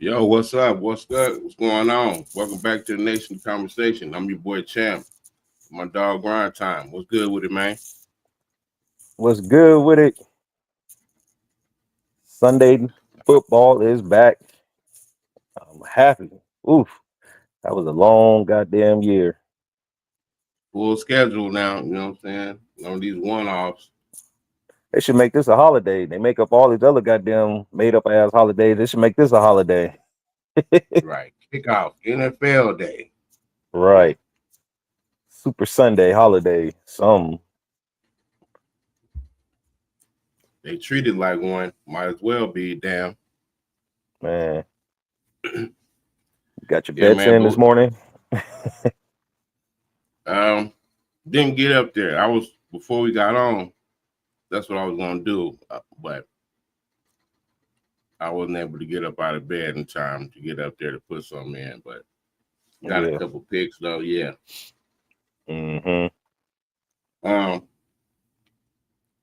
Yo, what's up? What's good? What's going on? Welcome back to the Nation Conversation. I'm your boy Champ. My dog Grind Time. What's good with it, man? What's good with it? Sunday football is back. I'm happy. Oof, that was a long goddamn year. Full schedule now, you know what I'm saying? On these one-offs. They should make this a holiday. They make up all these other goddamn made up ass holidays. They should make this a holiday. Right. Kickoff. NFL Day. Right. Super Sunday holiday. Some They treat it like one. Might as well be damn. man. You got your Yeah, bets man. in this morning? Um, didn't get up there. I was before we got on. That's what I was gonna do, but I wasn't able to get up out of bed in time to get up there to put some in. But got a Yeah. couple picks though. Yeah. Mm-hmm. Um,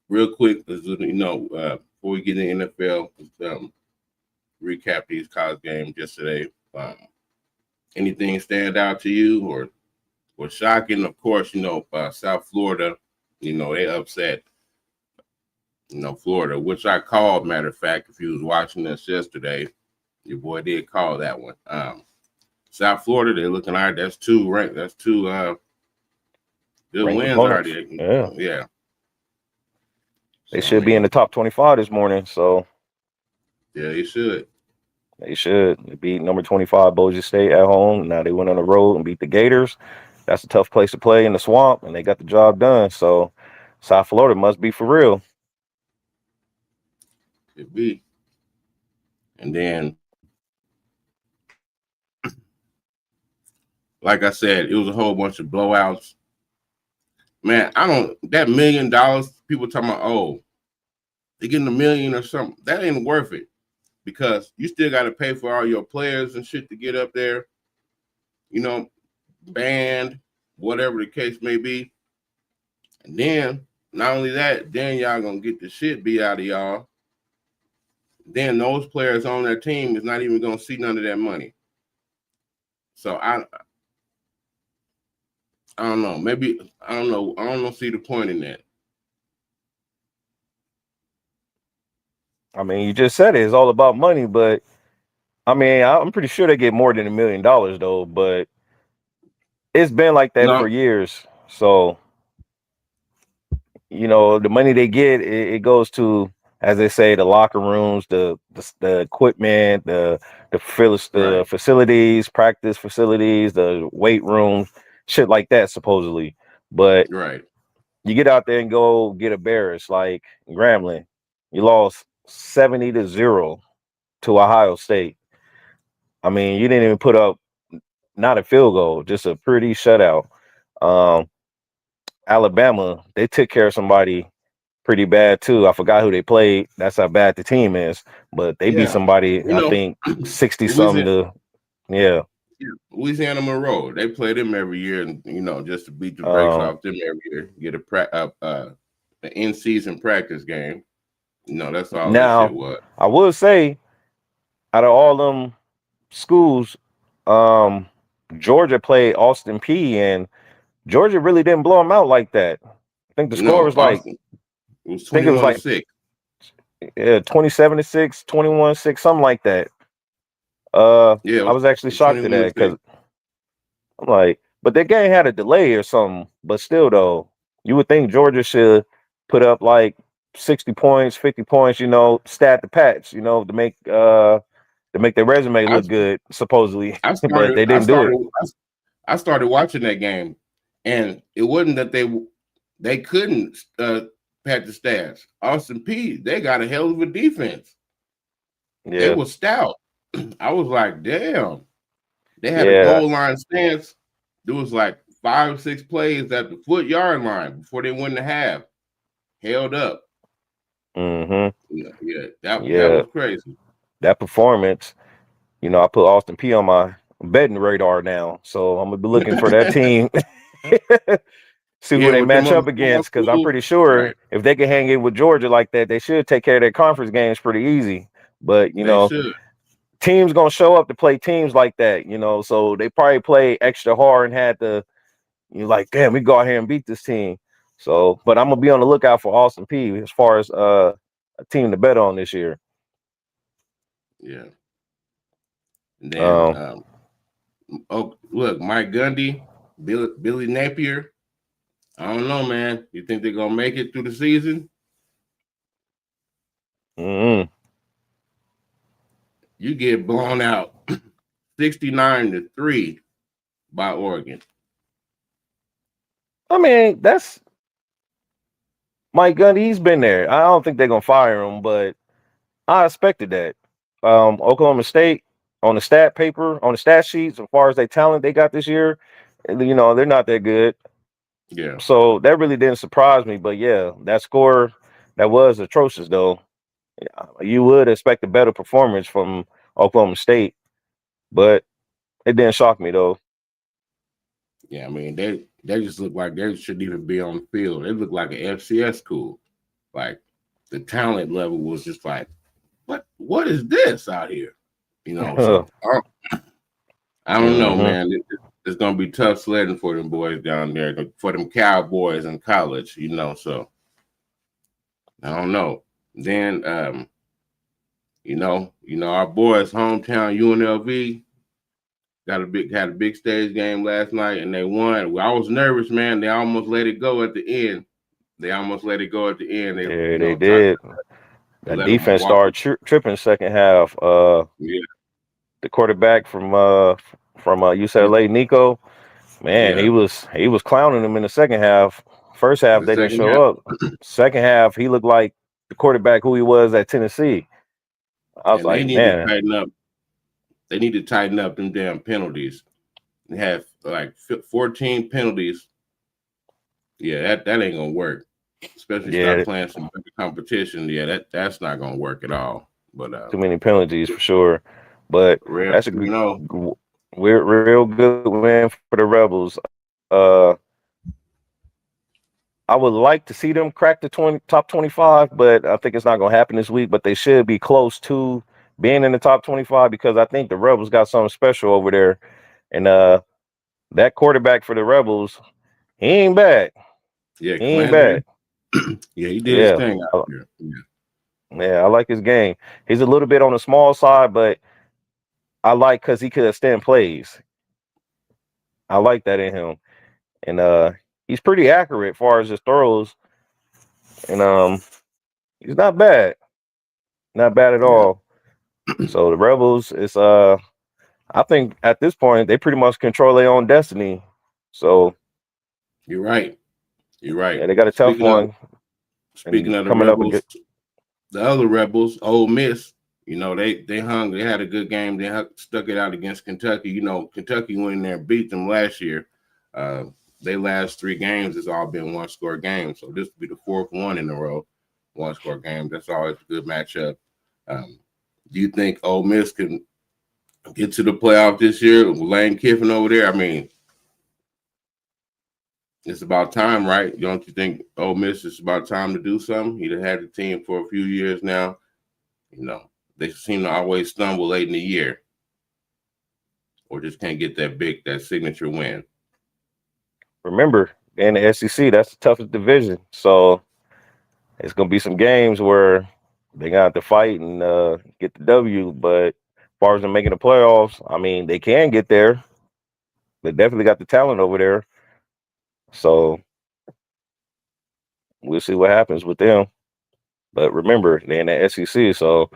real quick, before we get in the NFL, recap these college games yesterday. Anything stand out to you or shocking? Of course, South Florida, they upset, Florida, which I called. Matter of fact, if you was watching this yesterday, your boy did call that one. South Florida, they're looking all right. That's two ranked. That's two good Ranked wins opponents. already. Yeah. Yeah. They So I should be in the mean, top 25 this morning. So yeah, you should. they should. They beat number 25 Boise State at home. Now they went on the road and beat the Gators. That's a tough place to play in the swamp, and they got the job done. So South Florida must be for real. Could be. And then, like I said, it was a whole bunch of blowouts. Man, I don't that $1 million people talking about, oh, they're getting $1 million or something. That ain't worth it because you still got to pay for all your players and shit to get up there, you know, band, whatever the case may be. And then not only that, then y'all gonna get the shit beat out of y'all. Then those players on their team is not even gonna see none of that money. So I don't know. Maybe I don't know. I don't see the point in that. I mean, you just said it. It's all about money, but I mean, I'm pretty sure they get more than $1 million though. But it's been like that for No, years. So the money they get, it goes to, as they say, the locker rooms, the equipment, the right, facilities, practice facilities, the weight rooms, shit like that, supposedly. But right. you get out there and go get embarrassed, like Grambling. You lost 70-0 to Ohio State. I mean, you didn't even put up not a field goal, just a pretty shutout. Um, Alabama, they took care of somebody pretty bad too. I forgot who they played. That's how bad the team is. But they beat Yeah, somebody, you I know, think 60 something Louisiana, to yeah. yeah, Louisiana Monroe. They play them every year, and just to beat the brakes Um off them every year, get an in season practice game. That's all that shit Now was. I will say, out of all them schools, um Georgia played Austin P, and Georgia really didn't blow them out like that. I think the score No, was like, Austin. It was I think it was 21 to like 6. 27-6, 21-6, something like that. Yeah, I was actually it was shocked at 21 that to because 6. I'm like, but that game had a delay or something. But still, though, you would think Georgia should put up like 60 points, 50 points, stat the patch, to make their resume I look good, supposedly. I But started they I didn't do it. started I started watching that game, and it wasn't that they couldn't pat the stats. Austin P, they got a hell of a defense. They Yeah, were stout. I was like, damn. They had a yeah. goal line stance. There was like 5 or 6 plays at the 4 yard line before they went to half. Held up. Mm-hmm. Yeah, that Yeah. was crazy. That performance, I put Austin P on my betting radar now. So I'm gonna be looking for that team. See who Yeah, they with them match other up small against, because I'm schools. pretty sure Right. if they can hang it with Georgia like that, they should take care of their conference games pretty easy. But They should. teams gonna show up to play teams like that, you know. So they probably play extra hard and had to, you're like, damn, we go out here and beat this team. So, but I'm gonna be on the lookout for Austin P as far as a team to bet on this year. Yeah. And then Um, oh look, Mike Gundy, Billy Napier. I don't know, man. You think they're gonna make it through the season? mm-hmm. You get blown out 69-3 by Oregon. I mean, that's Mike Gundy. He's been there. I don't think they're gonna fire him, but I expected that. Oklahoma State on the stat paper, on the stat sheets, as far as their talent they got this year, you know, they're not that good. Yeah. So that really didn't surprise me. But yeah, that score that was atrocious though. You would expect a better performance from Oklahoma State, but it didn't shock me though. Yeah, I mean they just look like they shouldn't even be on the field. They look like an FCS school. Like the talent level was just like, what is this out here? You know, so I don't know, man. It's gonna be tough sledding for them boys down there, for them Cowboys in college, you know. So I don't know. Then you know, our boys, hometown UNLV, had a big stage game last night and they won. Well, I was nervous, man. They almost let it go at the end. They Yeah, they did. That let them defense walk. started tripping second half. Yeah. The quarterback from UCLA, Nico, man, Yeah. he was clowning them in the second half. First half The they didn't second show half. up. Second half he looked like the quarterback who he was at Tennessee. I was And they like, need to man, tighten up. They need to tighten up them damn penalties. They have like 14 penalties. Yeah, that ain't gonna work. Especially start yeah, playing some bigger competition. Yeah, that's not gonna work at all. But too many penalties for sure. But real, that's a you know, real good win for the Rebels. I would like to see them crack the top 25, but I think it's not going to happen this week. But they should be close to being in the top 25 because I think the Rebels got something special over there. And that quarterback for the Rebels, he ain't bad. yeah, He ain't bad. Clandry. Yeah, he did his Yeah. thing out here. Yeah, I like his game. He's a little bit on the small side, but I like because he could extend plays. I like that in him. And he's pretty accurate as far as his throws. And he's not bad. Not bad at Yeah, all. So the Rebels is I think at this point they pretty much control their own destiny. So you're right. You're right. yeah, they got a tough one Speaking and of the coming up Rebels, against the other Rebels, Ole Miss, you know, they hung. They had a good game. Stuck it out against Kentucky. You know, Kentucky went in there and beat them last year. They last 3 games has all been 1-score games. So this will be the 4th one in a row, 1-score game. That's always a good matchup. Do you think Ole Miss can get to the playoff this year with Lane Kiffin over there? I mean, it's about time, right? Don't you think Ole Miss is about time to do something? He'd have had the team for a few years now. You know, they seem to always stumble late in the year or just can't get that signature win. remember in the SEC, that's the toughest division. So it's gonna be some games where they got to fight and get the W. But as far as them making the playoffs, I mean they can get there. They definitely got the talent over there. So we'll see what happens with them. But remember, they're in the SEC. So,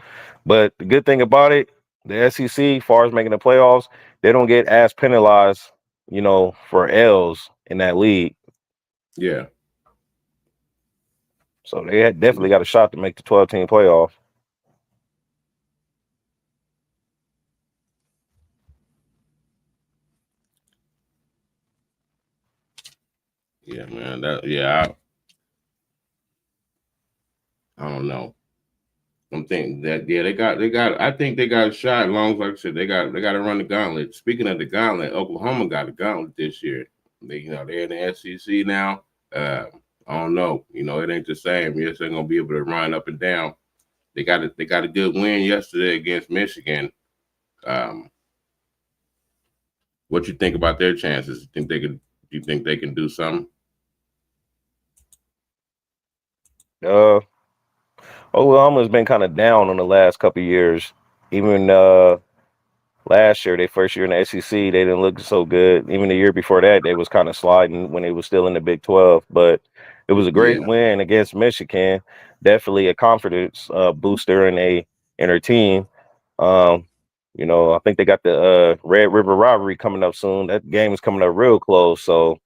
but the good thing about it, the SEC, as far as making the playoffs, they don't get as penalized, you know, for L's in that league. Yeah. So they had definitely got a shot to make the 12-team playoff. Yeah, man. I don't know. I'm thinking that they got I think they got a shot as long as like I said, they got to run the gauntlet. Speaking of the gauntlet, Oklahoma got a gauntlet this year. They're in the SEC now. I don't know. You know, it ain't the same. Yes, they're gonna be able to run up and down. They got a good win yesterday against Michigan. Um, what you think about their chances? You think they can do something? Uh, Oklahoma's been kind of down on the last couple of years. Even last year, their first year in the SEC, they didn't look so good. Even the year before that, they was kind of sliding when they was still in the Big 12. But it was a great Yeah, win against Michigan. Definitely a confidence booster in their team. Um, I think they got the Red River rivalry coming up soon. That game is coming up real close, so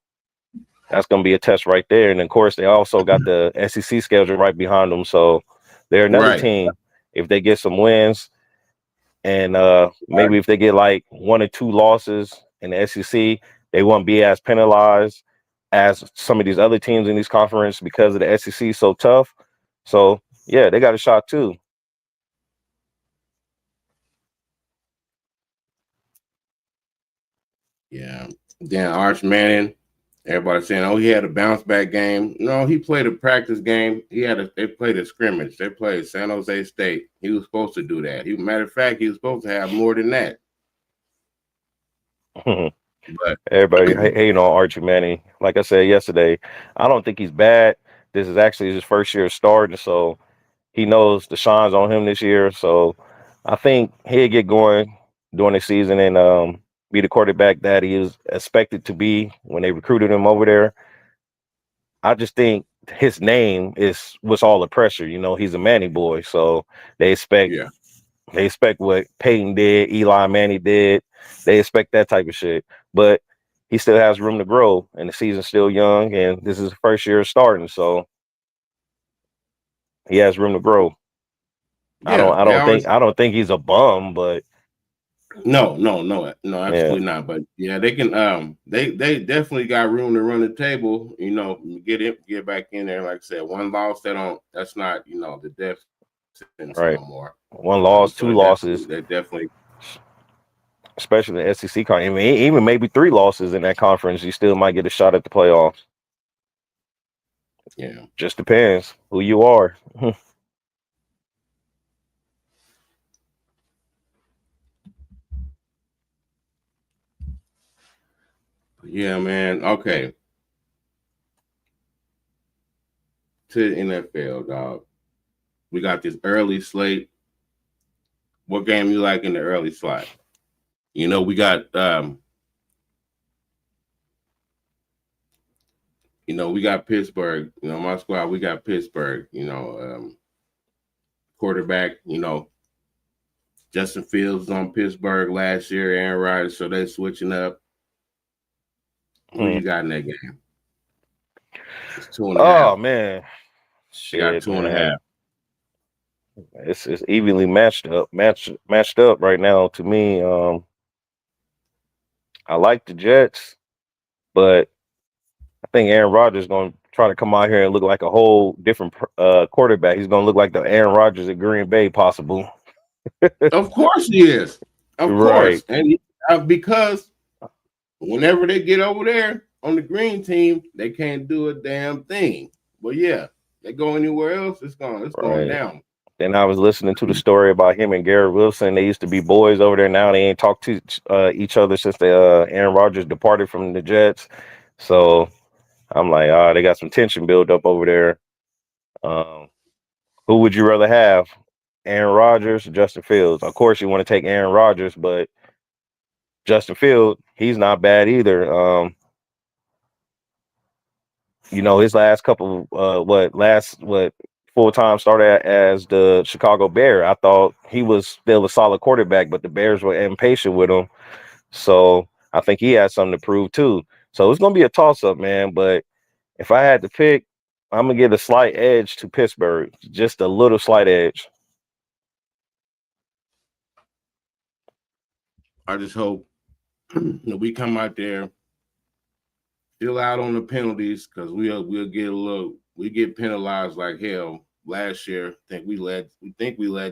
that's going to be a test right there. And of course, they also got the SEC schedule right behind them, so they're another right. team. If they get some wins, and maybe if they get like 1 or 2 losses in the SEC, they won't be as penalized as some of these other teams in these conference because of the SEC so tough. So yeah, they got a shot too. Yeah. Then Arch Manning, everybody saying, "Oh, he had a bounce back game." No, he played a practice game. They played a scrimmage. They played San Jose State. He was supposed to do that. Matter of fact, he was supposed to have more than that. But Everybody hating on Archie Manning. Like I said yesterday, I don't think he's bad. This is actually his first year starting, so he knows the shine's on him this year. So I think he'll get going during the season and be the quarterback that he is expected to be when they recruited him over there. I just think his name is what's all the pressure. He's a Manning boy, so they expect yeah, they expect what Peyton did, Eli Manning did. They expect that type of shit. But he still has room to grow, and the season's still young, and this is the first year starting, so he has room to grow. I yeah. don't I They don't think always I don't think he's a bum, but no, yeah, absolutely not. But yeah, they can. They definitely got room to run the table. Get back in there. Like I said, one loss that's not the death sentence no right. more. One loss, So two losses, they definitely especially the SEC conference. I mean, even maybe 3 losses in that conference, you still might get a shot at the playoffs. yeah. Just depends who you are. Yeah, man. Okay. To the NFL, dog. We got this early slate. What game you like in the early slot? We got we got Pittsburgh. My squad, we got Pittsburgh, quarterback, Justin Fields was on Pittsburgh last year, Aaron Rodgers, so they're switching up. Who you got in that game? It's 2.5. Oh man, They got shit, two and a man. half. It's evenly matched up right now to me. I like the Jets, but I think Aaron Rodgers is going to try to come out here and look like a whole different quarterback. He's going to look like the Aaron Rodgers at Green Bay, possible. Of course he is. Of Right, course. And because whenever they get over there on the green team, they can't do a damn thing. But yeah, they go anywhere else, it's going right. down. Then I was listening to the story about him and Garrett Wilson. They used to be boys over there. Now they ain't talked to each other since Aaron Rodgers departed from the Jets. So I'm like, they got some tension built up over there. Um, who would you rather have, Aaron Rodgers or Justin Fields? Of course, you want to take Aaron Rodgers, but Justin Field, he's not bad either. His last couple, what full time started as the Chicago Bear. I thought he was still a solid quarterback, but the Bears were impatient with him. So I think he has something to prove too. So it's gonna be a toss up, man. But if I had to pick, I'm gonna give a slight edge to Pittsburgh, just a little slight edge. I just hope that we come out there still out on the penalties because we get penalized like hell. Last year, I think we led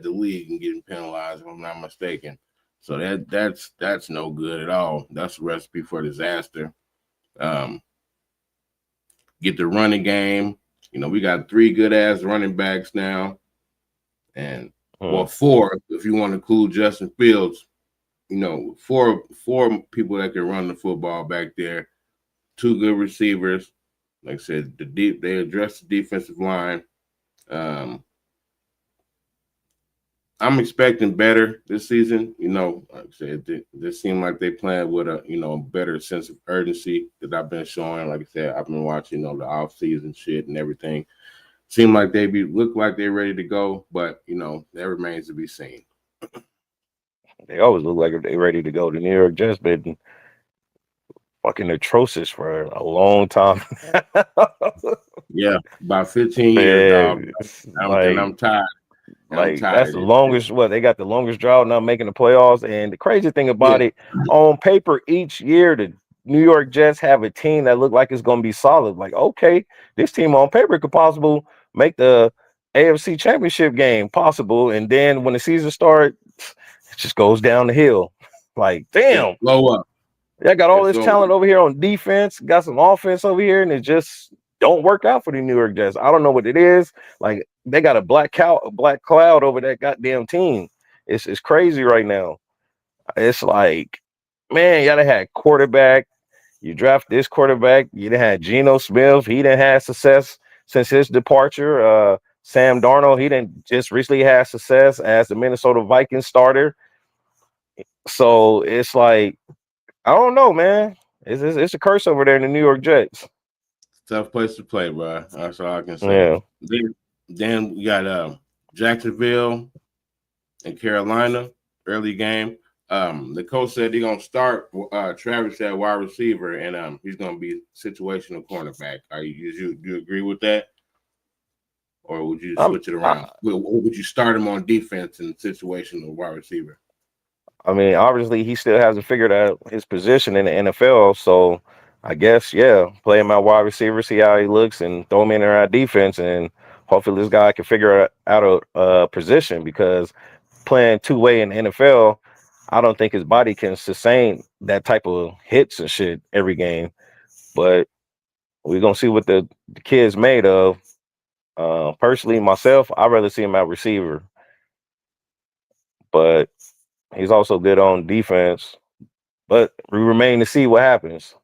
the league in getting penalized, if I'm not mistaken. So that's no good at all. That's a recipe for disaster. Um, get the running game. We got 3 good ass running backs now, and Hmm. well, 4 if you want to include Justin Fields. four people that can run the football back there, two good receivers. Like I said, they addressed the defensive line. Um, I'm expecting better this season. Like I said, they seem like they playing with a better sense of urgency that I've been showing. Like I said, I've been watching the off season shit and everything. Seem like look like they're ready to go, but that remains to be seen. They always look like they're ready to go. The New York Jets been fucking atrocious for a long time. Yeah, about 15 years, dog. Man, it's I'm tired. I'm like that's tired the of it. longest. What they got the longest drought now making the playoffs. And the crazy thing Yeah, about it, on paper, each year the New York Jets have a team that look like it's going to be solid. Like, okay, this team on paper could possible make the AFC Championship game possible, and then when the season starts, it just goes down the hill. Like, just damn, blow up. I got all It's this so talent over here on defense, got some offense over here, and it just don't work out for the New York Jets. I don't know what it is. Like they got a black cloud over that goddamn team. It's crazy right now. It's like, man, y'all done had quarterback. You draft this quarterback. You done had Geno Smith. He done had success since his departure. Sam Darnold, he done just recently had success as the Minnesota Vikings starter. So it's like, I don't know, man. It's a curse over there in the New York Jets. tough place to play, bro. That's all I can say. Yeah. Then we got Jacksonville and Carolina early game. The coach said he's gonna start Travis at wide receiver, and he's gonna be situational cornerback. Do you agree with that, or would you switch it around? Would you start him on defense and situational wide receiver? I mean, obviously, he still hasn't figured out his position in the NFL. So I guess, yeah, play him at wide receiver, see how he looks, and throw him in there at defense. And hopefully, this guy can figure out a position because playing two-way in the NFL, I don't think his body can sustain that type of hits and shit every game. But we're going to see what the kid's made of. Personally, myself, I'd rather see him at receiver. But he's also good on defense. But we remain to see what happens.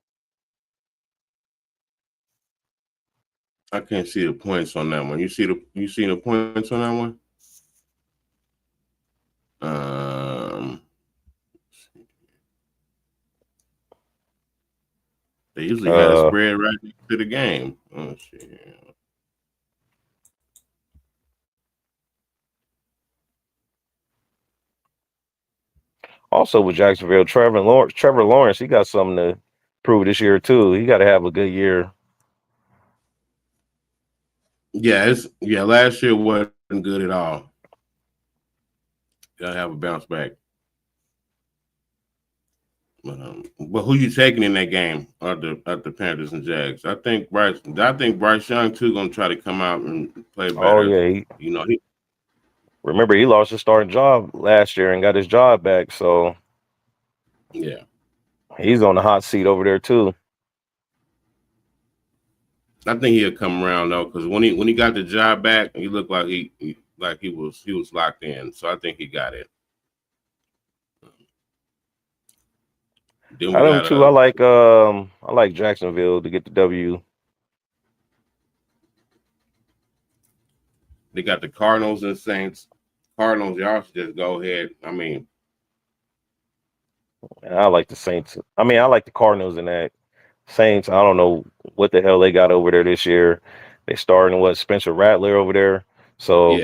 I can't see the points on that one. You see the points on that one? They usually had a spread right next to the game. Oh shit. Also with Jacksonville, Trevor Lawrence, he got something to prove this year too. He got to have a good year. Yeah, last year wasn't good at all. Gotta have a bounce back. But who you taking in that game at the Panthers and Jags? I think Bryce Young too gonna try to come out and play better. Oh yeah, remember he lost his starting job last year and got his job back, so yeah, he's on the hot seat over there too. I think he'll come around though, because when he got the job back, he looked like he was locked in. So I think he got it. I do too. I like Jacksonville to get the W. They got the Cardinals and Saints. Cardinals, y'all should just go ahead. I mean, I like the Saints. I mean, I like the Cardinals in that. Saints, I don't know what the hell they got over there this year. They starting Spencer Rattler over there. So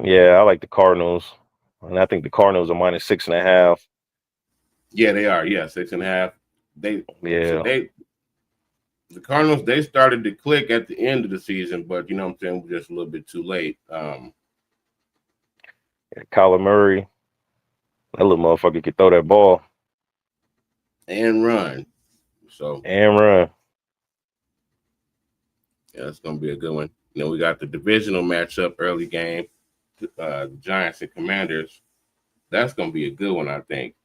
yeah, I like the Cardinals. And I think the Cardinals are -6.5. Yeah, they are. Yeah, 6.5. The Cardinals, they started to click at the end of the season, but you know what I'm saying, we're just a little bit too late. Kyler Murray, that little motherfucker could throw that ball and run. Yeah, it's gonna be a good one. We got the divisional matchup early game, Giants and Commanders. That's gonna be a good one, I think.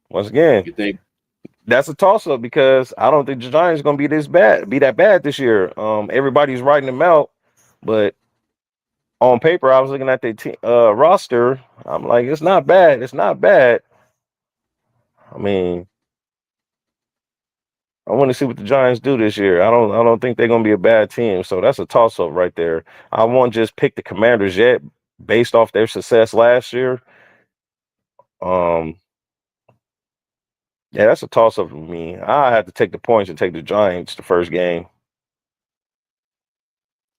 Once again, you think that's a toss-up because I don't think the Giants are gonna be that bad this year. Everybody's writing them out, but on paper, I was looking at the roster. I'm like, it's not bad. It's not bad. I mean, I want to see what the Giants do this year. I don't think they're gonna be a bad team. So that's a toss up right there. I won't just pick the Commanders yet, based off their success last year. Um, yeah, that's a toss up for me. I had to take the points and take the Giants the first game.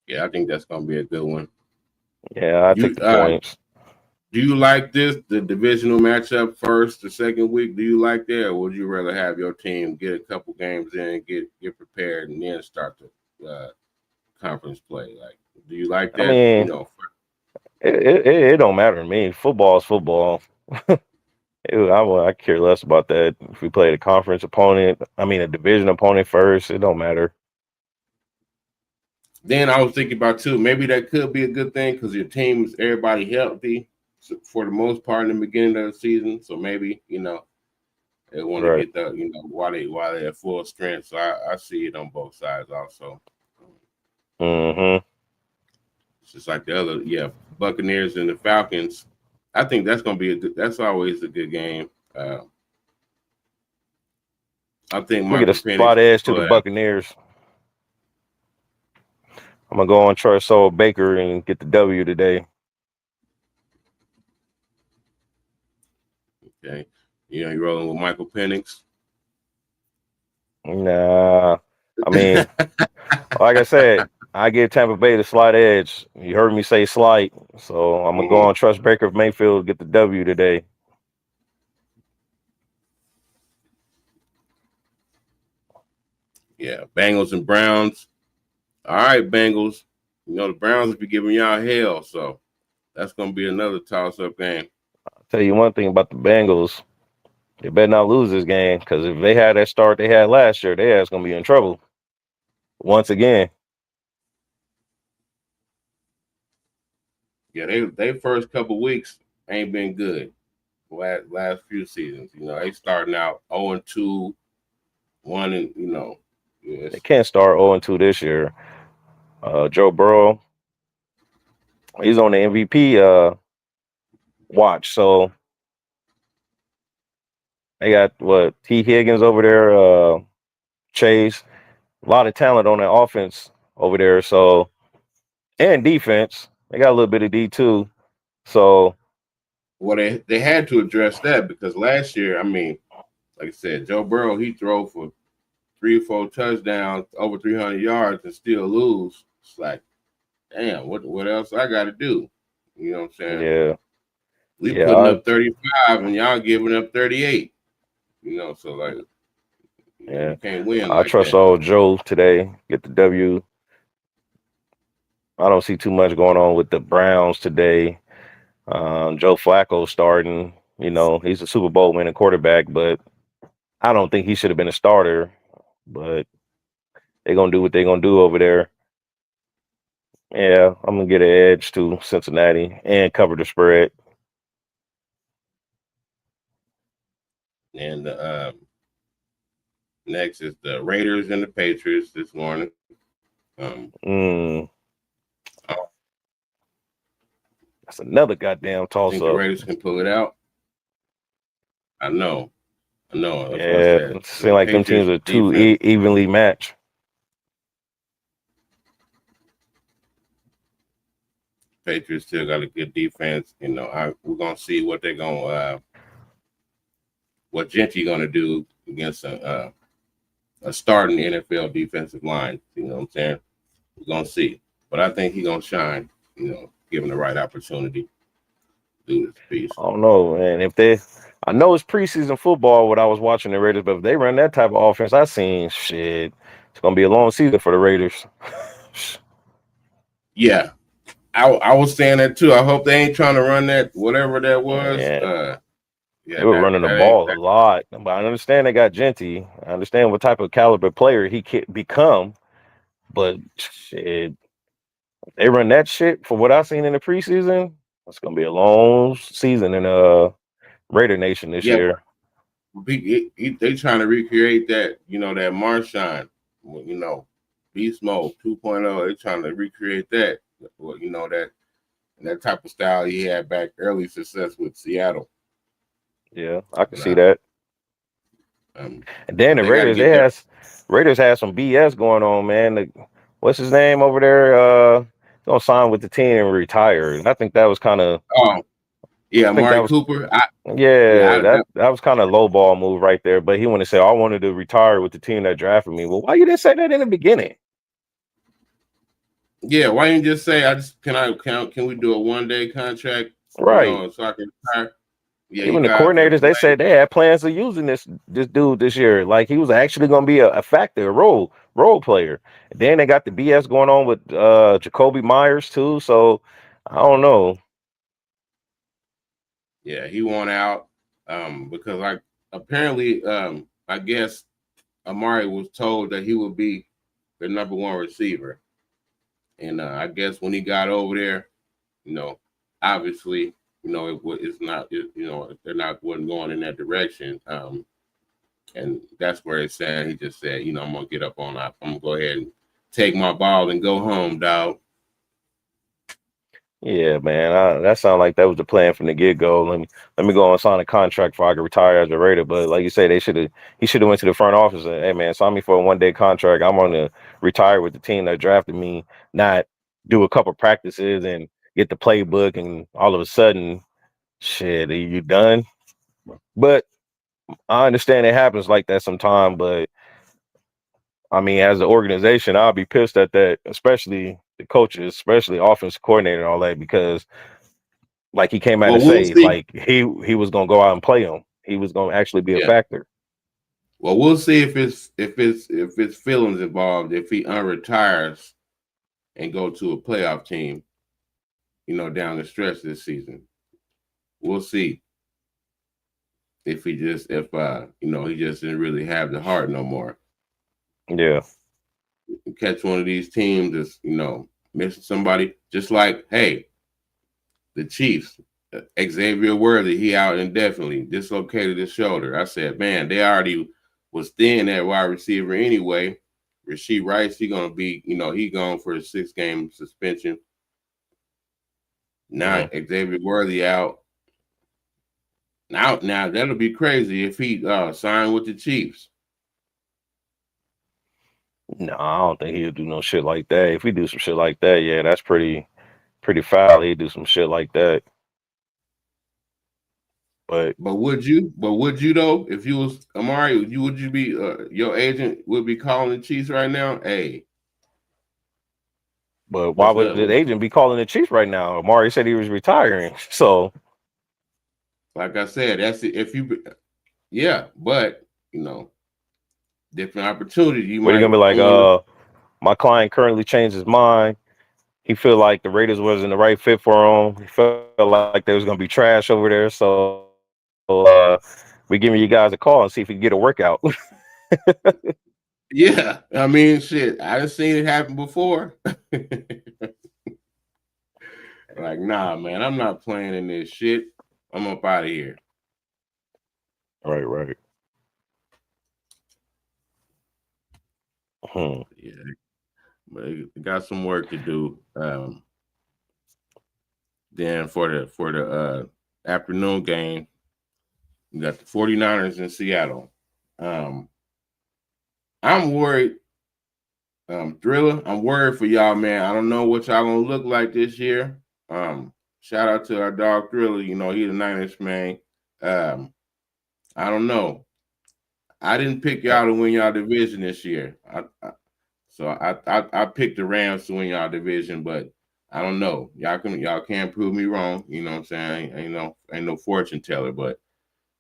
Yeah, I think that's gonna be a good one. Yeah, I take You the points. do you like the divisional matchup first, the second week? Do you like that, or would you rather have your team get a couple games in, get prepared, and then start the conference play? Like, do you like I that? mean, it don't matter to me. Football is football. I care less about that. If we play a conference opponent, I mean a division opponent first, it don't matter. Then I was thinking about too, maybe that could be a good thing because your team is everybody healthy for the most part in the beginning of the season. So maybe they want to Right. get the while they're at full strength. So I see it on both sides also. Mm-hmm. It's just like the other, Buccaneers and the Falcons. I think that's gonna be that's always a good game. I think We get a Michael Penix slight edge to pull the it out. Buccaneers. I'm gonna go on Troy Soul Baker and get the W today. Okay, you're rolling with Michael Penix. Nah, I mean, like I said, I give Tampa Bay the slight edge. You heard me say slight, so I'm gonna go on trust Baker Mayfield get the W today. Yeah, Bengals and Browns. All right, Bengals. The Browns will be giving y'all hell, so that's gonna be another toss-up game. I'll tell you one thing about the Bengals. They better not lose this game because if they had that start they had last year, their ass gonna be in trouble once again. Yeah, they first couple weeks ain't been good. Last few seasons, they starting out 0-2, 1 and They yes. can't start 0-2 this year. Joe Burrow, he's on the MVP watch, so they got what T. Higgins over there, Chase, a lot of talent on the offense over there. So and defense, they got a little bit of D too. So Well, they had to address that because last year, I mean, like I said, Joe Burrow he threw for 3 or 4 touchdowns, over 300 yards, and still lose. It's like, damn, what else I got to do? You know what I'm saying? yeah, We putting yeah, up 35 and y'all giving up 38. So like, yeah. you can't win I like trust that. old Joe today. Get the W. I don't see too much going on with the Browns today. Joe Flacco starting. He's a Super Bowl winning quarterback, but I don't think he should have been a starter. But they're gonna do what they're gonna do over there. Yeah, I'm gonna get an edge to Cincinnati and cover the spread. And next is the Raiders and the Patriots this morning. Mm, that's another goddamn I toss think the up. Raiders can pull it out. I know. That's what I Yeah, said. it The seems like them teams Patriots are too defense. evenly matched. Patriots still got a good defense. We're gonna see what they're gonna what Gentry gonna do against a starting NFL defensive line. You know what I'm saying? We're gonna see, but I think he's gonna shine. Given the right opportunity, do this piece. I don't know, man. I know it's preseason football. What I was watching the Raiders, but if they run that type of offense, I seen shit. It's gonna be a long season for the Raiders. Yeah, I was saying that too. I hope they ain't trying to run that whatever that was. Yeah, Yeah, they were running the that ain't ball a that. lot. But I understand they got Genty. I understand what type of caliber player he can become. But shit, they run that shit for what I seen in the preseason. It's gonna be a long season in Raider Nation this Yeah, year. they trying to recreate that. That Marshawn. Beast Mode 2.0. They trying to recreate that. Well, that and that type of style he had back early success with Seattle. Yeah, I can But see that. And then but the they got to Raiders, get their. Raiders had some BS going on, man. What's his name over there? Gonna sign with the team and retire. And I think that was kind of, Oh yeah, I think that Amari was, Cooper. yeah, Yeah, that was kind of low ball move right there. But he wanted to say, I wanted to retire with the team that drafted me. Well, why you didn't say that in the beginning? yeah. Why didn't you just say I just can we do a 1-day contract? Right. So I can retire. Yeah, you Even the guys are coordinators, they said playing. they had plans of using this dude this year. Like he was actually going to be a factor, a role player. And then they got the BS going on with Jacoby Myers too. So I don't know. Yeah, he won out because like apparently I guess Amari was told that he would be the number one receiver, and I guess when he got over there, you know, obviously, it's not, they're not wasn't going in that direction. And that's where it's saying he just said, I'm gonna get up on up. I'm gonna go ahead and take my ball and go home, dog. Yeah, man, that sounded like that was the plan from the get go. Let me go and sign a contract before I can retire as a Raider. But like you say, he should have went to the front office and, hey man, sign me for a 1-day contract. I'm gonna retire with the team that drafted me, not do a couple practices and get the playbook, and all of a sudden, shit, are you done? But I understand it happens like that sometime. But I mean, as an organization, I'll be pissed at that, especially the coaches, especially offense coordinator and all that, because like he came out Well, and we'll say see. like he was gonna go out and play him. He was gonna actually be a Yeah. factor. Well, we'll see if it's feelings involved. If he unretires and go to a playoff team, down the stretch this season, we'll see if he just didn't really have the heart no more. Yeah, Catch one of these teams that's missing somebody, just like hey, the Chiefs, Xavier Worthy, he out indefinitely, dislocated his shoulder. I said, man, they already was thin at wide receiver anyway. Rasheed Rice, he gonna be, he gone for a 6-game suspension. Now mm. Xavier Worthy out. Now that'll be crazy if he signed with the Chiefs. No, I don't think he'll do no shit like that. If we do some shit like that, yeah, that's pretty foul. He'd do some shit like that. But But would you though? If you was Amari, would you be your agent would be calling the Chiefs right now? Hey, why would the let's agent be calling the Chiefs right now? Amari said he was retiring, so like I said, that's it. If you, yeah, but different opportunity. You what are you might gonna be like? want to. My client currently changed his mind. He feel like the Raiders wasn't the right fit for him. He felt like there was gonna be trash over there. So we giving you guys a call and see if we can get a workout. Yeah, I mean, shit, I done seen it happen before. Like, nah, man, I'm not playing in this shit. I'm up out of here. Right, right. Hmm. Yeah, but they got some work to do. Then for the afternoon game, you got the 49ers in Seattle. Um, I'm worried. Thriller, I'm worried for y'all, man. I don't know what y'all gonna look like this year. Shout out to our dog Thriller. He's a Niners man. Um, I don't know. I didn't pick y'all to win y'all division this year. So I picked the Rams to win y'all division, but I don't know. Y'all can't prove me wrong. You know what I'm saying? Ain't no fortune teller, but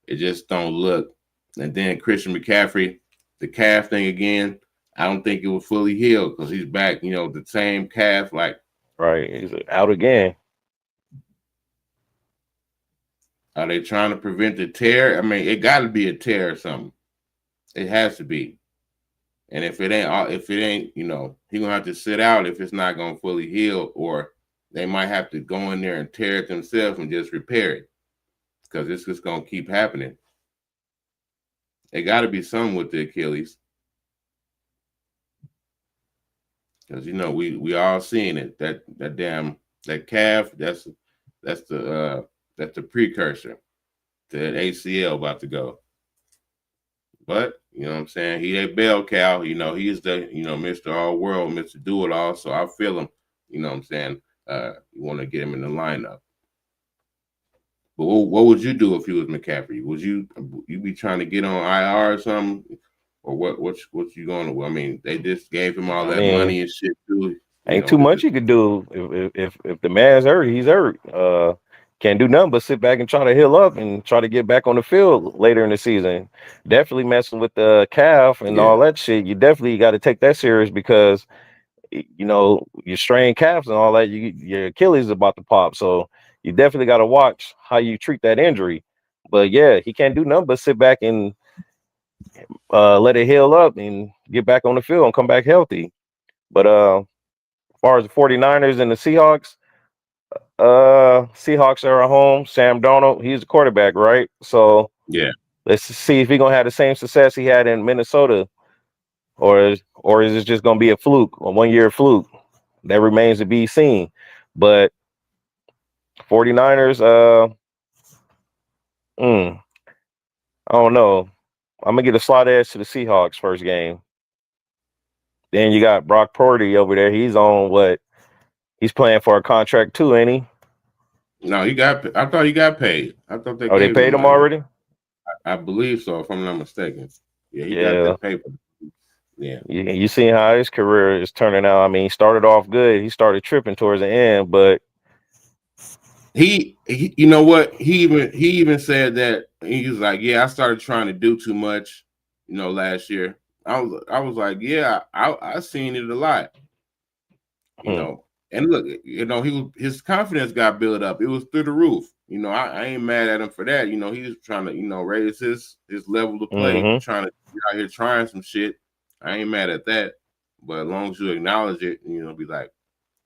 it just don't look. And then Christian McCaffrey, the calf thing again. I don't think it was fully healed because he's back. The same calf. Like, Right, he's out again. are they trying to prevent the tear? I mean, it got to be a tear or something. It has to be. And if it ain't, he gonna have to sit out if it's not gonna fully heal, or they might have to go in there and tear it themselves and just repair it because it's just gonna keep happening. It got to be something with the Achilles because we all seeing it that damn That calf, that's the precursor to that ACL about to go. But you know what I'm saying? He a bell cow. You know, he's the Mr. All World, Mr. Do It All. So I feel him. You know what I'm saying? You want to get him in the lineup. But what would you do if you was McCaffrey? Would you be trying to get on IR or something, or what you going to? I mean, they just gave him all I that mean, money and shit too. You ain't know, too to much just you could do if the man's hurt, he's hurt. Can't do nothing but sit back and try to heal up and try to get back on the field later in the season. Definitely messing with the calf and yeah, all that shit. You definitely got to take that serious because you know your strained calves and all that. Your Achilles is about to pop, so you definitely got to watch how you treat that injury. But yeah, he can't do nothing but sit back and let it heal up and get back on the field and come back healthy. But as far as the 49ers and the Seahawks, Seahawks are at home. Sam Darnold, he's the quarterback, right? So yeah. let's see if he's gonna have the same success he had in Minnesota, or is it just gonna be a fluke, a 1 year fluke? That remains to be seen. But 49ers, mm, I don't know. I'm gonna get a slight edge to the Seahawks first game. Then you got Brock Purdy over there. He's on what? He's playing for a contract too, ain't he? No, he got. I thought he got paid. I thought they Oh, they gave him the paid him money. already? I believe so, if I'm not mistaken. Yeah, he got Yeah. that paper. Yeah. You seen how his career is turning out. I mean, he started off good. He started tripping towards the end, but He you know what? He even said that he was like, yeah, I started trying to do too much, last year. I was like, yeah, I seen it a lot, you hmm, know. And look, his confidence got built up. It was through the roof. I ain't mad at him for that. He was trying to, raise his level to play, mm-hmm, trying to get out here trying some shit. I ain't mad at that. But as long as you acknowledge it, be like,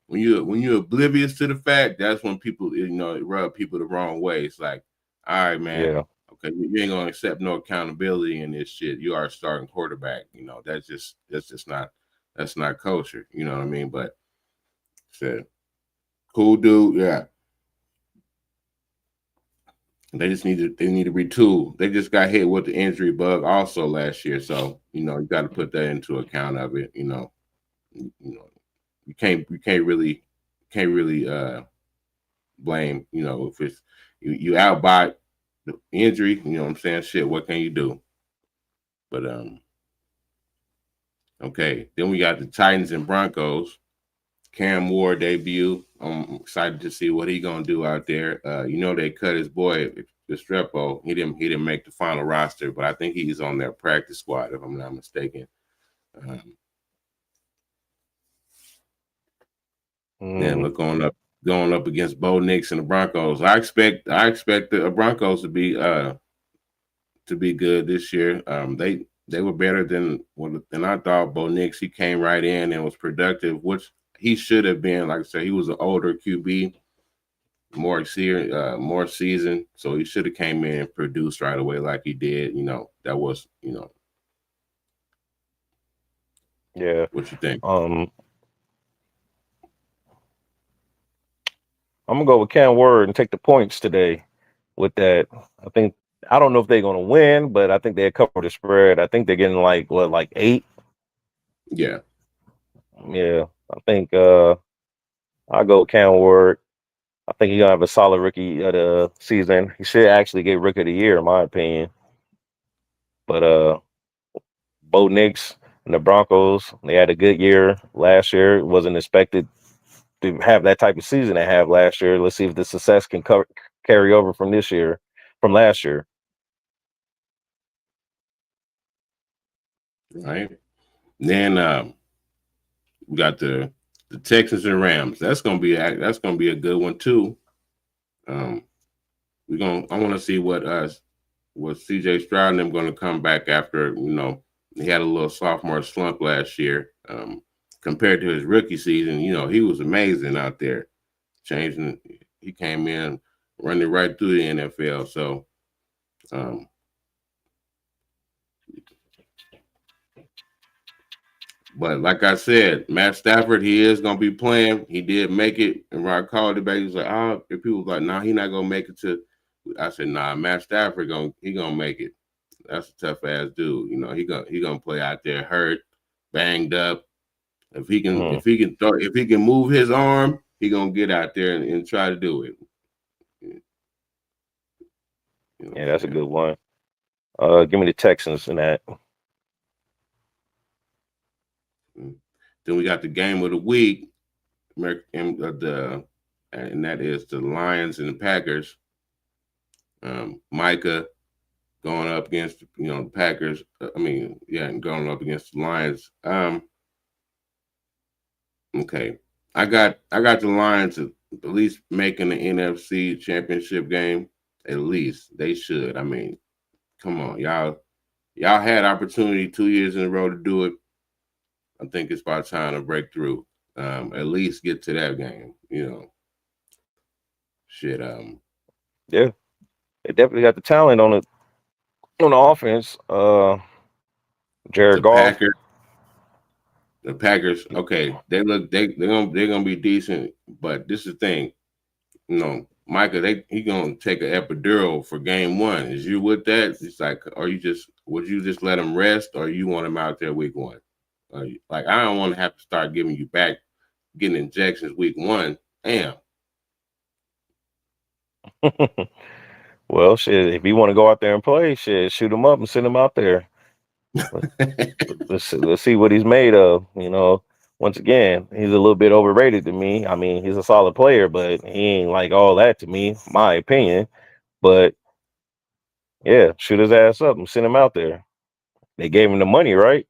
when you're oblivious to the fact, that's when people, it rub people the wrong way. It's like, all right, man, yeah, okay, you ain't gonna accept no accountability in this shit. You are a starting quarterback. That's not kosher. You know what I mean? But said, cool dude, yeah. They need to retool. They just got hit with the injury bug also last year, so you got to put that into account of it. You can't really blame, if it's you out by the injury, you know what I'm saying? Shit, what can you do? But okay. Then we got the Titans and Broncos. Cam Ward debut. I'm excited to see what he gonna do out there. They cut his boy Estrepo. He didn't make the final roster, but I think he's on their practice squad if I'm not mistaken. Um, then mm, look going up against Bo Nix and the Broncos. I expect the Broncos to be good this year. They were better than I thought. Bo Nix, he came right in and was productive, which he should have been. Like I said, he was an older QB, more seasoned, so he should have came in and produced right away like he did. That was yeah. what you think. Um, I'm gonna go with Cam Word and take the points today with that. I think I don't know if they're gonna win, but I think they cover the spread. I think they're getting like what, like 8. Yeah, Yeah, I think I'll go with Cam Word. I think he's gonna have a solid rookie of the season. He should actually get rookie of the year, in my opinion. But Bo Nix and the Broncos, they had a good year last year. It wasn't expected to have that type of season they have last year. Let's see if the success can carry over from this year, from last year. right. Then we got the Texans and Rams. That's gonna be a good one too. Um, I want to see what CJ Stroud and them going to come back after. He had a little sophomore slump last year. Compared to his rookie season, he was amazing out there, changing. He came in running right through the NFL. So um, But like I said, Matt Stafford, he is gonna be playing. He did make it, and when I called it back, he was like, "Oh," and people was like, "Nah, he not gonna make it to." I said, "Nah, Matt Stafford gonna make it. That's a tough ass dude. You know, he gonna play out there hurt, banged up. If he can Mhm. if he can throw if he can move his arm, he gonna get out there and try to do it. You know what Yeah, I'm that's a saying? good one. Give me the Texans in that. Mm. Then we got the game of the week, and that is the Lions and the Packers. Micah going up against the Packers. I mean, yeah, and going up against the Lions. Okay, I got the Lions at least making the NFC Championship game. At least they should. I mean, come on, y'all had opportunity 2 years in a row to do it. I think it's about time to break through. At least get to that game. Shit. Yeah, they definitely got the talent on the offense. The Jared Goff. Packers. The Packers. Okay, they're gonna be decent, but this is the thing. Micah, he gonna take an epidural for game one. Is you with that? It's like, would you just let him rest, or you want him out there week one? Like, I don't want to have to start giving you back, getting injections week one. Damn. Well, shit, if you want to go out there and play, shit, shoot him up and send him out there. Let- let's see what he's made of. Once again, he's a little bit overrated to me. I mean, he's a solid player, but he ain't like all that to me, my opinion. But yeah, shoot his ass up and send him out there. They gave him the money, right?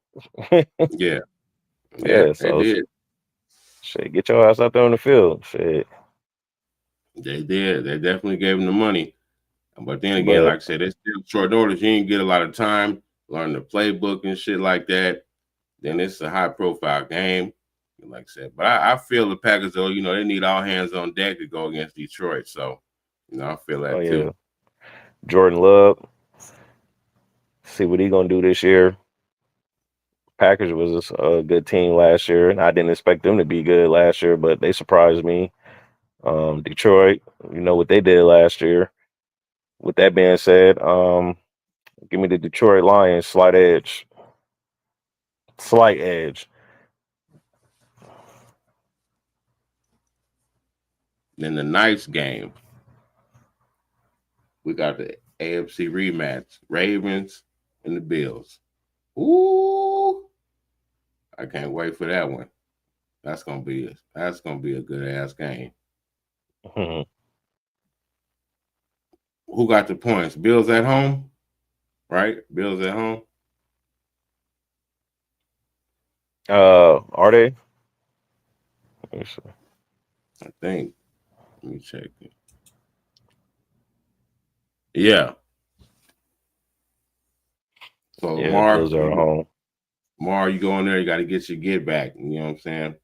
Yeah, yeah, Yeah, they so did. shit, get your ass out there on the field. Shit. They did. They definitely gave him the money. But then again, But like I said, it's still short notice. You ain't get a lot of time, learn the playbook and shit like that. Then it's a high profile game, like I said. But I feel the Packers, though, they need all hands on deck to go against Detroit. So, I feel oh that yeah, too. Jordan Love, see what he gonna do this year. Packers was a good team last year, and I didn't expect them to be good last year, but they surprised me. Detroit, you know what they did last year. With that being said, give me the Detroit Lions slight edge. Then the nice game, we got the AFC rematch, Ravens and the Bills. Ooh, I can't wait for that one. That's gonna be a good ass game. Who got the points? Bills at home, right? Bills at home. Are they? Let me see. I think. Let me check it. Yeah. So Yeah, Bills are at home. You go in there, you got to get your get back. You know what I'm saying?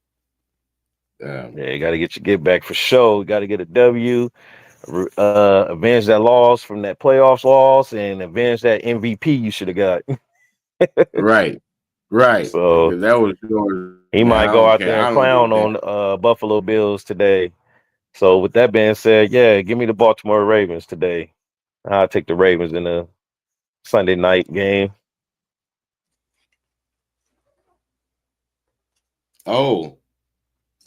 Yeah, you got to get your get back for sure. You got to get a W, avenge that loss from that playoffs loss, and avenge that MVP you should have got. Right, right. So Because that was yours, he man. might I go don't out care. there and I don't give clown a damn. on Buffalo Bills today. So with that being said, yeah, give me the Baltimore Ravens today. I'll take the Ravens in a Sunday night game. Oh,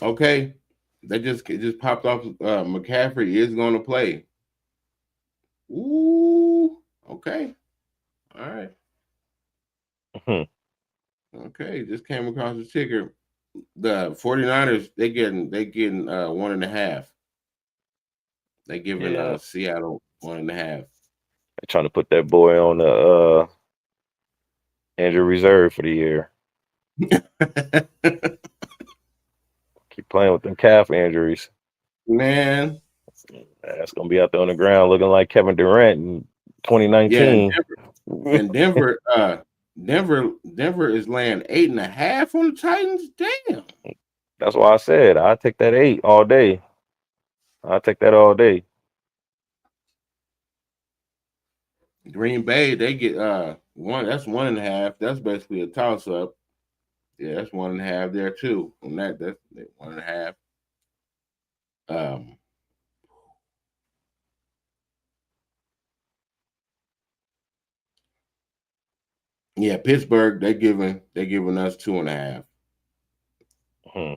okay. It just popped off. McCaffrey is going to play. Ooh, okay. All right. Okay. Just came across the ticker. The 49ers, they getting 1.5. They giving Yeah, Seattle 1.5. they're trying to put that boy on the injury reserve for the year. Keep playing with them calf injuries. Man, That's gonna be out there on the ground looking like Kevin Durant in yeah, 2019. and Denver is laying 8.5 on the Titans. Damn. That's why I said I take that 8 all day. I take that all day. Green Bay, they get one. That's 1.5. That's basically a toss up. Yeah, that's 1.5 there too. On that's 1.5. Um, yeah, Pittsburgh they giving us 2.5. Hmm.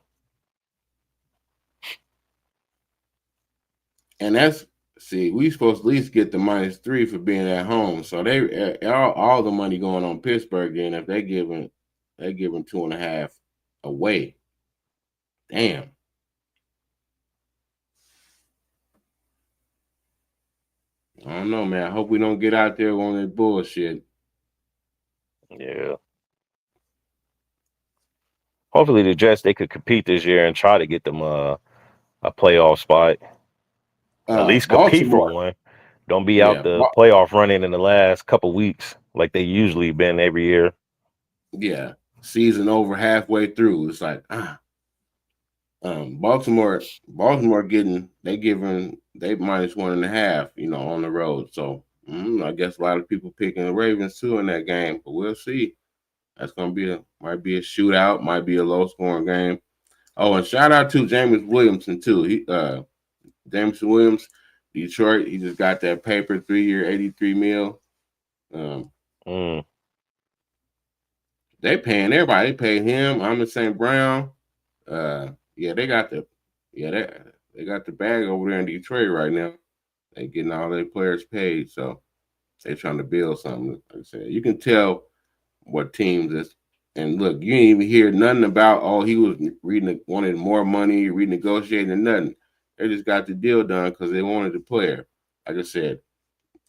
And that's see, we supposed to at least get the -3 for being at home. So they all the money going on Pittsburgh. Then if they giving 2.5 away, damn. I don't know, man. I hope we don't get out there on that bullshit. Yeah. Hopefully the Jets they could compete this year and try to get them a playoff spot. At least compete for Baltimore, one. Don't be out yeah, the playoff running in the last couple weeks like they usually been every year. yeah. Season over halfway through. It's like Baltimore giving they -1.5, on the road. So I guess a lot of people picking the Ravens too in that game, but we'll see. That's gonna might be a shootout, might be a low scoring game. Oh, and shout out to James Williamson too. James Williams, Detroit. He just got that paper, 3-year, 83 mil. Um, Mm. they paying everybody. They pay him. I'm St. Brown. Yeah, they got the bag over there in Detroit right now. They getting all their players paid, so they trying to build something. Like I said, you can tell what teams is. And look, you didn't even hear nothing about he was wanted more money, renegotiating nothing. They just got the deal done because they wanted the player. Like I said,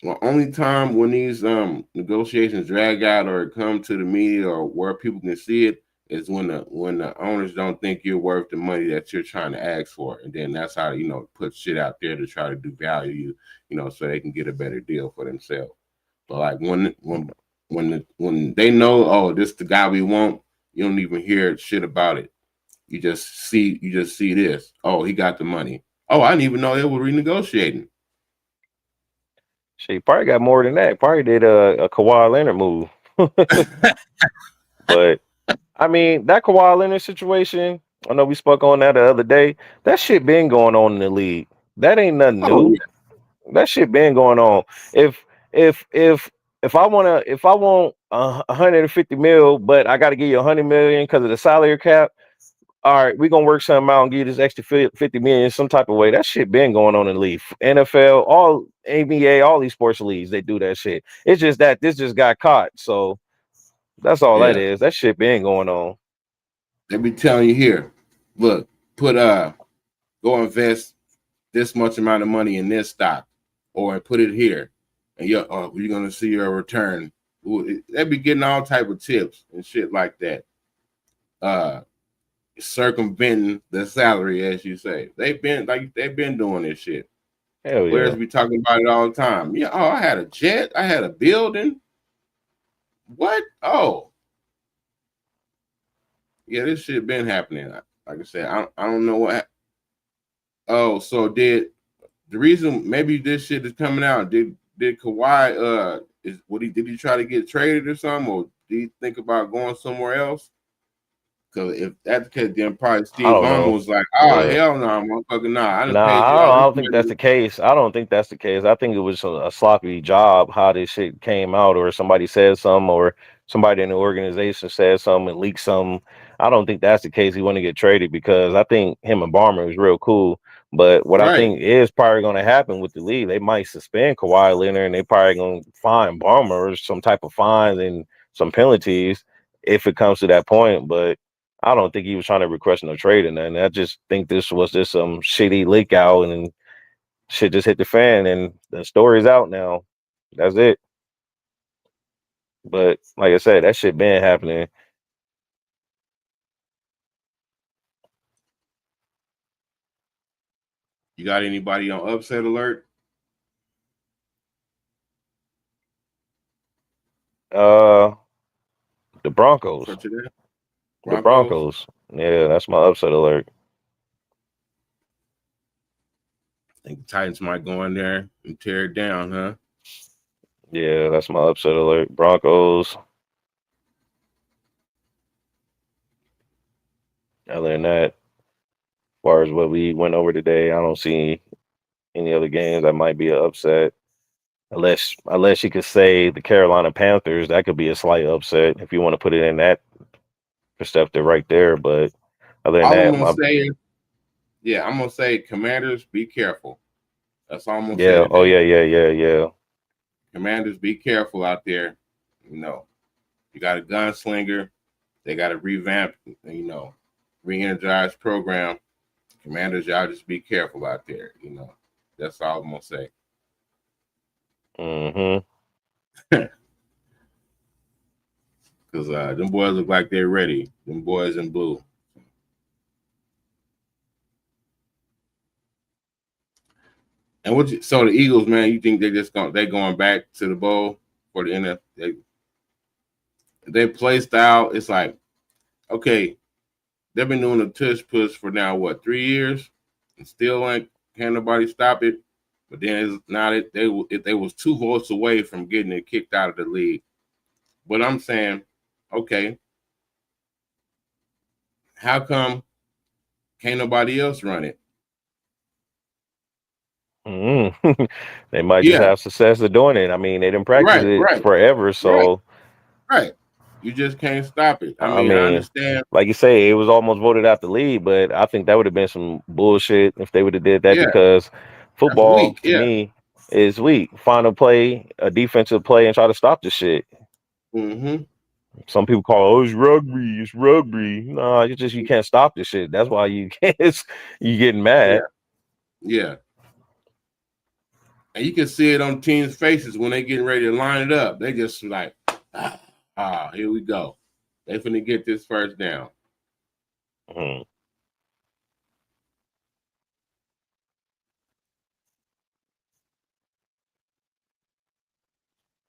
the only time when these negotiations drag out or come to the media or where people can see it is when the owners don't think you're worth the money that you're trying to ask for, and then that's how put shit out there to try to do value so they can get a better deal for themselves. But like when they know, oh, this the guy we want, you don't even hear shit about it. You just see this. Oh, he got the money. Oh, I didn't even know they were renegotiating. She probably got more than that. Probably did a Kawhi Leonard move. But I mean, that Kawhi Leonard situation, I know we spoke on that the other day. That shit been going on in the league. That ain't nothing Oh new. yeah, That shit been going on. If if if if I want 150 mil, but I got to give you 100 million because of the salary cap. All right, we're gonna work something out and give you this extra 50 million some type of way. That shit been going on in the league. NFL, all NBA, all these sports leagues, they do that shit. It's just that this just got caught. So that's all that yeah. is. That shit been going on. They be telling you here, look, put go invest this much amount of money in this stock, or put it here, and you're gonna see your return. They be getting all type of tips and shit like that. Uh, Circumventing the salary, as you say. They've been doing this shit. Hell Players yeah. be talking about it all the time. Yeah, oh, I had a jet, I had a building. What? Oh, yeah, this shit been happening. Like I said, I don't know what. Oh, so the reason maybe this shit is coming out? Did Kawhi did he try to get traded or something, or do you think about going somewhere else? Because if that's the case, then probably I Steve don't Ballmer know. was like, "Oh But hell no, motherfucker, nah! I just nah, paid you all I this don't think that's money." the case. I don't think that's the case. I think it was a sloppy job how this shit came out, or somebody said something, or somebody in the organization said something and leaked something. I don't think that's the case. He want to get traded because I think him and Barmer was real cool. But what I Right? think is probably going to happen with the league, they might suspend Kawhi Leonard and they probably going to fine Barmer or some type of fines and some penalties if it comes to that point. But I don't think he was trying to request no trade or nothing. I just think this was just some shitty leak out and shit just hit the fan and the story's out now. That's it. But like I said, that shit been happening. You got anybody on upset alert Uh the Broncos. for today? The Broncos. Broncos. Yeah, that's my upset alert. I think the Titans might go in there and tear it down, huh? Yeah, that's my upset alert. Broncos. Other than that, as far as what we went over today, I don't see any other games that might be an upset. Unless you could say the Carolina Panthers, that could be a slight upset if you want to put it in that perspective right there. But other than All I'm that, gonna say is, yeah, I'm gonna say, Commanders, be careful. That's all I'm gonna say yeah, oh today. yeah, yeah, yeah, yeah. Commanders, be careful out there. You know, you got a gunslinger. They got a revamp, re-energized program. Commanders, y'all just be careful out there. That's all I'm gonna say. Mm-hmm. Because them boys look like they're ready. Them boys in blue. And so the Eagles, man, you think they going back to the bowl for the NFL? They play style, it's like, okay, they've been doing the tush push for now, what, 3 years? And still can't nobody stop it. But then it's not it. They was 2 votes away from getting it kicked out of the league. But I'm saying, okay, how come can't nobody else run it? Mm-hmm. They might just Yeah, have success of doing it. I mean, they didn't practice right, it right, forever, right, so right. You just can't stop it. I I mean, I mean, understand. like you say, it was almost voted out the league, but I think that would have been some bullshit if they would have did that Yeah, because that's football weak. to Yeah. me is weak. Find a play, a defensive play, and try to stop the shit. Mm-hmm. Some people call it's rugby, it's rugby. No, it's just you can't stop the shit. That's why you can't. You getting Yeah. mad. Yeah. And you can see it on teams' faces when they getting ready to line it up. They just like, here we go. They finna get this first down. Mhm.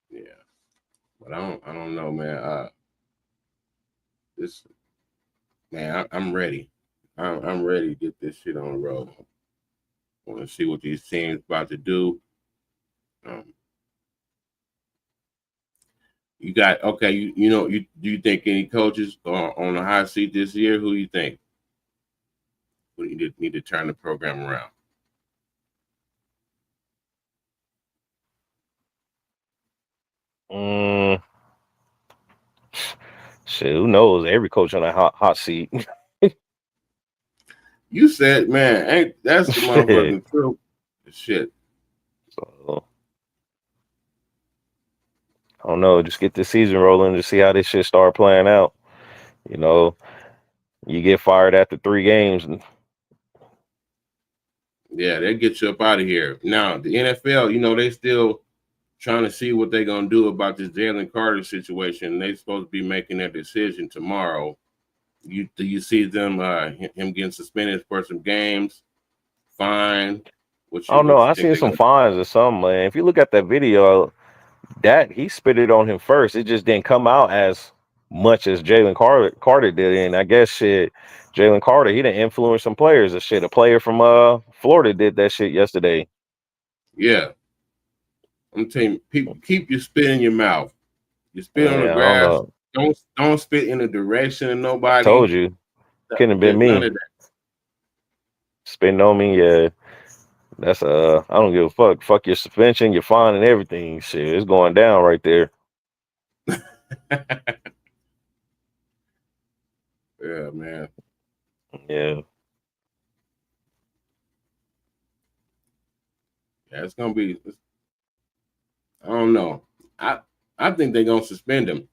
Yeah. But I don't know, man. This man, I'm ready. I'm ready to get this shit on the road. I want to see what these teams about to do. Um, you got okay. Do you think any coaches are on the hot seat this year? Who do you think? Who need to turn the program around? Mm, shit, who knows? Every coach on a hot seat. You said, man, ain't that's the Shit. motherfucking truth? Shit. So, I don't know. Just get the season rolling to see how this shit start playing out. You know, you get fired after 3 games. Yeah, they get you up out of here. Now the NFL, they still trying to see what they're gonna do about this Jalen Carter situation. They supposed to be making their decision tomorrow. Do you see them him getting suspended for some games? Fine. I don't What know. you I think seen they're some gonna fines or something, man. If you look at that video, that he spit it on him first. It just didn't come out as much as Jalen Carter did. And I guess shit, Jalen Carter, he didn't influence some players or shit. A player from Florida did that shit yesterday. Yeah. I'm telling you, people keep your spit in your mouth. You spit on the Yeah, I don't grass. know. Don't spit in the direction of I nobody. told you, couldn't have been None me. of that. Spitting on me, yeah. That's I don't give a fuck. Fuck your suspension, your fine, and everything. Shit, it's going down right there. Yeah, man. Yeah. Yeah, it's gonna be. I don't know. I think they're gonna suspend him.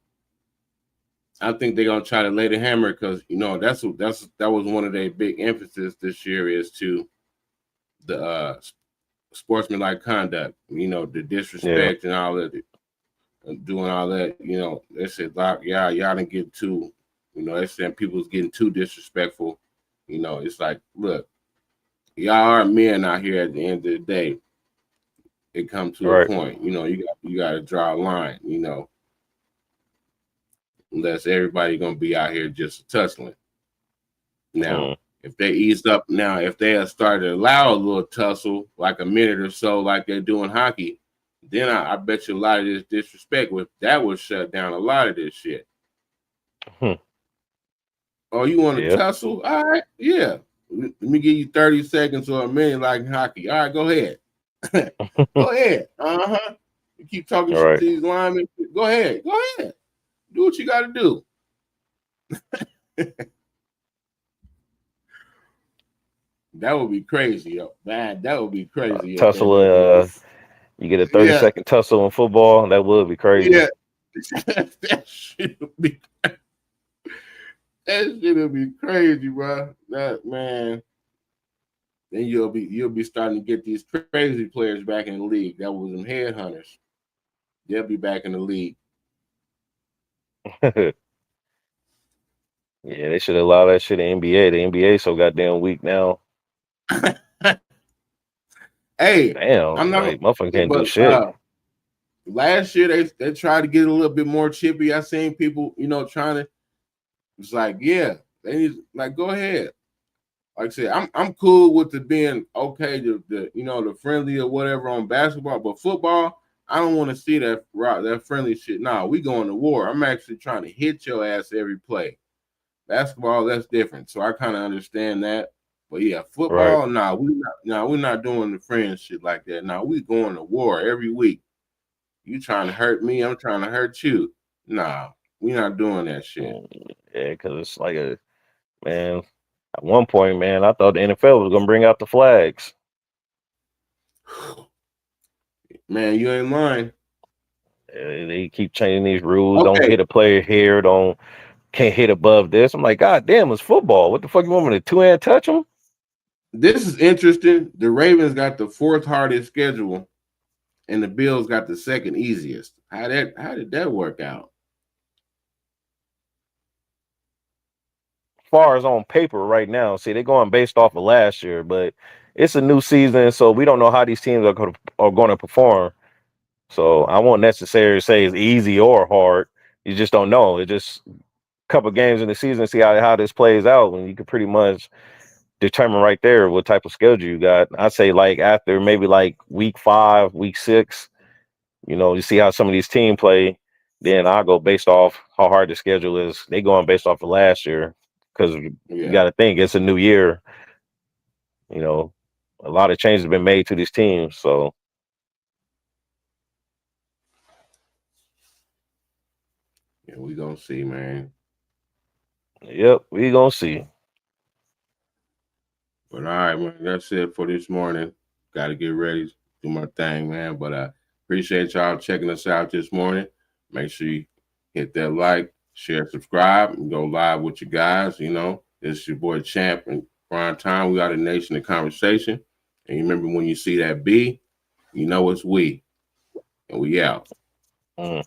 I think they're gonna try to lay the hammer because that was one of their big emphasis this year is to the sportsmanlike conduct. The Yeah. disrespect and all that, doing all that. They said, "Doc, y'all didn't get too." They said people's getting too disrespectful. It's like, look, y'all are men out here. At the end of the day, it comes to a Right. point. You got to draw a line. Unless everybody gonna be out here just tussling. Now, Mm. if they have started to allow a little tussle, like a minute or so, like they do in hockey, then I bet you a lot of this disrespect would shut down a lot of this shit. Hmm. Oh, you want to Yeah. tussle? All right, yeah. Let me give you 30 seconds or a minute like in hockey. All right, go ahead. Go ahead. Uh-huh. You keep talking All shit right. to these linemen. Go ahead. Go ahead. Do what you got to do. That would be crazy, yo. Man, that would be crazy if that did Tussle. You get a 30-second tussle in football. That would be crazy. Yeah. That shit would be crazy, bro. That man. Then you'll be starting to get these crazy players back in the league. That was them headhunters. They'll be back in the league. Yeah, they should allow that shit in NBA. The NBA so goddamn weak now. Hey, I'm Damn, not, like motherfucker can't do but shit. last year they tried to get a little bit more chippy. I seen people, trying to. It's like, yeah, they need like go ahead. Like I said, I'm cool with the being okay, the friendly or whatever on basketball, but football, I don't want to see that friendly shit. Nah, we going to war. I'm actually trying to hit your ass every play. Basketball, that's different. So I kind of understand that. But yeah, Right. football, we're not doing the friend shit like that. Nah, we going to war every week. You trying to hurt me, I'm trying to hurt you. Nah, we not doing that shit. Yeah, because it's like man. At one point, man, I thought the NFL was gonna bring out the flags. Man, you ain't lying. They keep changing these rules. Don't Okay, hit a player here. Can't hit above this. I'm like, God damn, it's football. What the fuck you want me to two-hand touch them? this is interesting. The Ravens got the fourth hardest schedule, and the Bills got the second easiest. How did that work out? As far as on paper right now, see, they're going based off of last year, but it's a new season, so we don't know how these teams are going to perform. So I won't necessarily say it's easy or hard. You just don't know. It's just a couple games in the season, see how this plays out, and you can pretty much determine right there what type of schedule you got. I'd say like after maybe like week 5, week 6, you see how some of these teams play. Then I'll go based off how hard the schedule is. They going based off of last year because you got to think it's a new year. You know, a lot of changes have been made to these teams. So, Yeah, we gonna see, man. yep, we gonna see. But all right, man, that's it for this morning. Got to get ready, do my thing, man. But I appreciate y'all checking us out this morning. Make sure you hit that like, share, subscribe, and go live with you guys. It's your boy Champ and Prime Time. We are the nation of conversation. And you remember when you see that B, you know it's we. And we out. Mm.